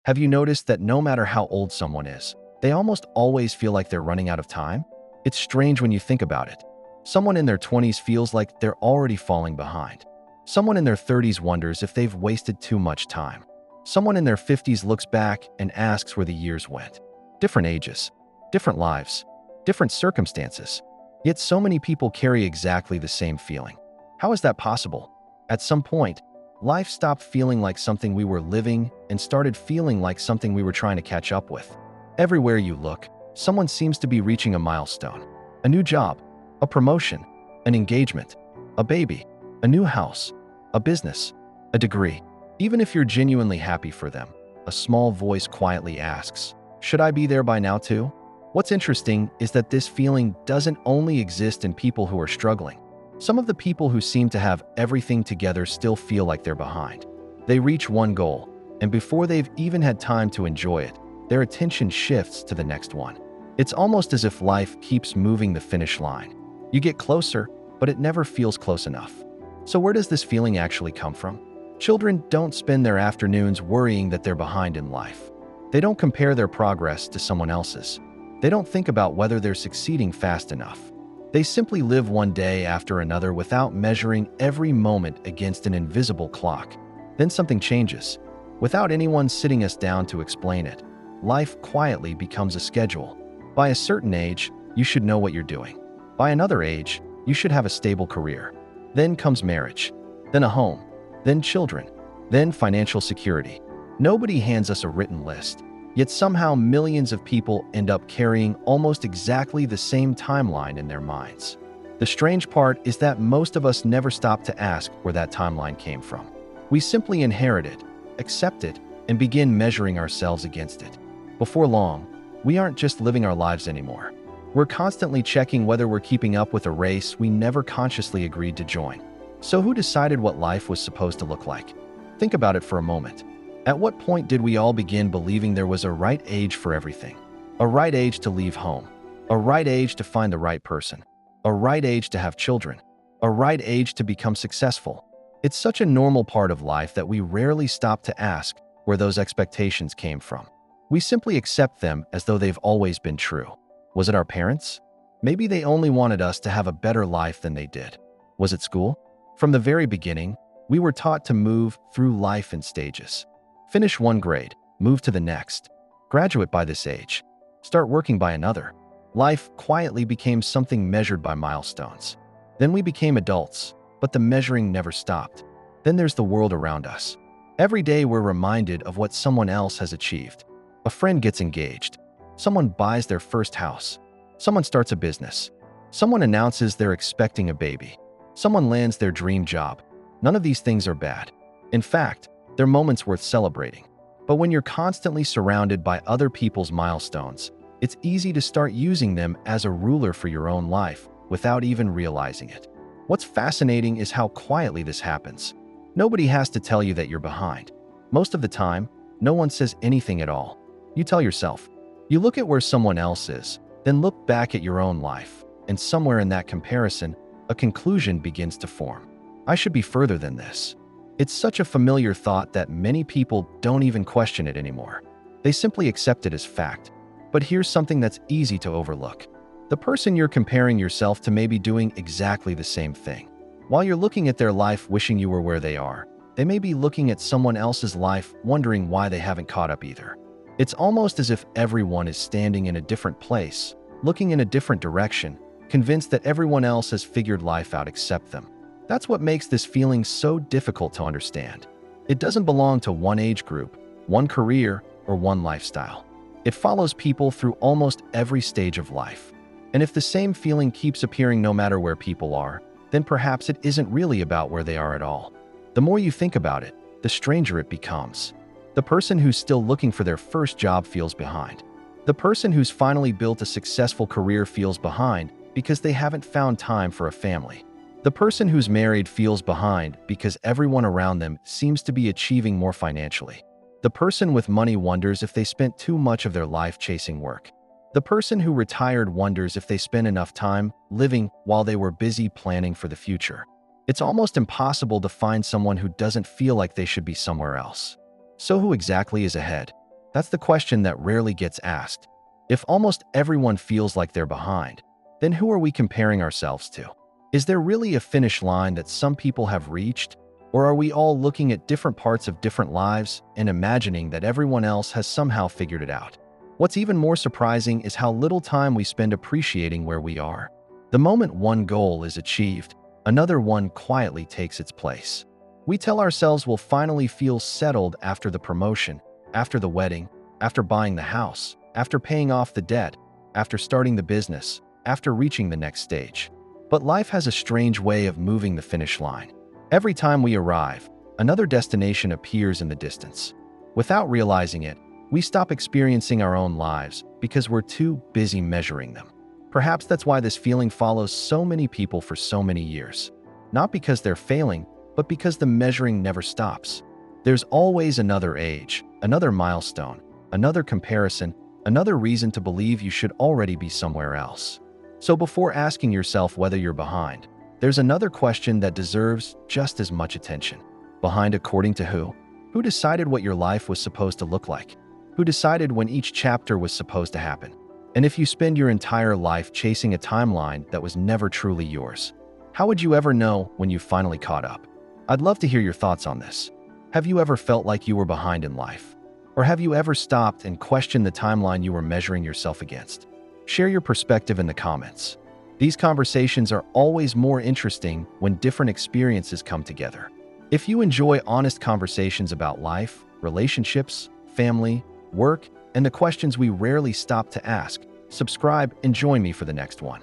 Have you noticed that no matter how old someone is, they almost always feel like they're running out of time? It's strange when you think about it. Someone in their 20s feels like they're already falling behind. Someone in their 30s wonders if they've wasted too much time. Someone in their 50s looks back and asks where the years went. Different ages, different lives, different circumstances. Yet so many people carry exactly the same feeling. How is that possible? At some point, life stopped feeling like something we were living and started feeling like something we were trying to catch up with. Everywhere you look, someone seems to be reaching a milestone. A new job, a promotion, an engagement, a baby, a new house, a business, a degree. Even if you're genuinely happy for them, a small voice quietly asks, "Should I be there by now too?" What's interesting is that this feeling doesn't only exist in people who are struggling. Some of the people who seem to have everything together still feel like they're behind. They reach one goal, and before they've even had time to enjoy it, their attention shifts to the next one. It's almost as if life keeps moving the finish line. You get closer, but it never feels close enough. So where does this feeling actually come from? Children don't spend their afternoons worrying that they're behind in life. They don't compare their progress to someone else's. They don't think about whether they're succeeding fast enough. They simply live one day after another without measuring every moment against an invisible clock. Then something changes. Without anyone sitting us down to explain it, life quietly becomes a schedule. By a certain age, you should know what you're doing. By another age, you should have a stable career. Then comes marriage, then a home, then children, then financial security. Nobody hands us a written list, yet somehow millions of people end up carrying almost exactly the same timeline in their minds. The strange part is that most of us never stop to ask where that timeline came from. We simply inherit it, accept it, and begin measuring ourselves against it. Before long, we aren't just living our lives anymore. We're constantly checking whether we're keeping up with a race we never consciously agreed to join. So who decided what life was supposed to look like? Think about it for a moment. At what point did we all begin believing there was a right age for everything? A right age to leave home, a right age to find the right person, a right age to have children, a right age to become successful. It's such a normal part of life that we rarely stop to ask where those expectations came from. We simply accept them as though they've always been true. Was it our parents? Maybe they only wanted us to have a better life than they did. Was it school? From the very beginning, we were taught to move through life in stages. Finish one grade, move to the next. Graduate by this age. Start working by another. Life quietly became something measured by milestones. Then we became adults, but the measuring never stopped. Then there's the world around us. Every day we're reminded of what someone else has achieved. A friend gets engaged. Someone buys their first house. Someone starts a business. Someone announces they're expecting a baby. Someone lands their dream job. None of these things are bad. In fact, they're moments worth celebrating. But when you're constantly surrounded by other people's milestones, it's easy to start using them as a ruler for your own life without even realizing it. What's fascinating is how quietly this happens. Nobody has to tell you that you're behind. Most of the time, no one says anything at all. You tell yourself. You look at where someone else is, then look back at your own life, and somewhere in that comparison, a conclusion begins to form. I should be further than this. It's such a familiar thought that many people don't even question it anymore. They simply accept it as fact. But here's something that's easy to overlook. The person you're comparing yourself to may be doing exactly the same thing. While you're looking at their life wishing you were where they are, they may be looking at someone else's life wondering why they haven't caught up either. It's almost as if everyone is standing in a different place, looking in a different direction, convinced that everyone else has figured life out except them. That's what makes this feeling so difficult to understand. It doesn't belong to one age group, one career, or one lifestyle. It follows people through almost every stage of life. And if the same feeling keeps appearing no matter where people are, then perhaps it isn't really about where they are at all. The more you think about it, the stranger it becomes. The person who's still looking for their first job feels behind. The person who's finally built a successful career feels behind because they haven't found time for a family. The person who's married feels behind because everyone around them seems to be achieving more financially. The person with money wonders if they spent too much of their life chasing work. The person who retired wonders if they spent enough time living while they were busy planning for the future. It's almost impossible to find someone who doesn't feel like they should be somewhere else. So who exactly is ahead? That's the question that rarely gets asked. If almost everyone feels like they're behind, then who are we comparing ourselves to? Is there really a finish line that some people have reached? Or are we all looking at different parts of different lives and imagining that everyone else has somehow figured it out? What's even more surprising is how little time we spend appreciating where we are. The moment one goal is achieved, another one quietly takes its place. We tell ourselves we'll finally feel settled after the promotion, after the wedding, after buying the house, after paying off the debt, after starting the business, after reaching the next stage. But life has a strange way of moving the finish line. Every time we arrive, another destination appears in the distance. Without realizing it, we stop experiencing our own lives because we're too busy measuring them. Perhaps that's why this feeling follows so many people for so many years. Not because they're failing, but because the measuring never stops. There's always another age, another milestone, another comparison, another reason to believe you should already be somewhere else. So before asking yourself whether you're behind, there's another question that deserves just as much attention. Behind according to who? Who decided what your life was supposed to look like? Who decided when each chapter was supposed to happen? And if you spend your entire life chasing a timeline that was never truly yours, how would you ever know when you finally caught up? I'd love to hear your thoughts on this. Have you ever felt like you were behind in life? Or have you ever stopped and questioned the timeline you were measuring yourself against? Share your perspective in the comments. These conversations are always more interesting when different experiences come together. If you enjoy honest conversations about life, relationships, family, work, and the questions we rarely stop to ask, subscribe and join me for the next one.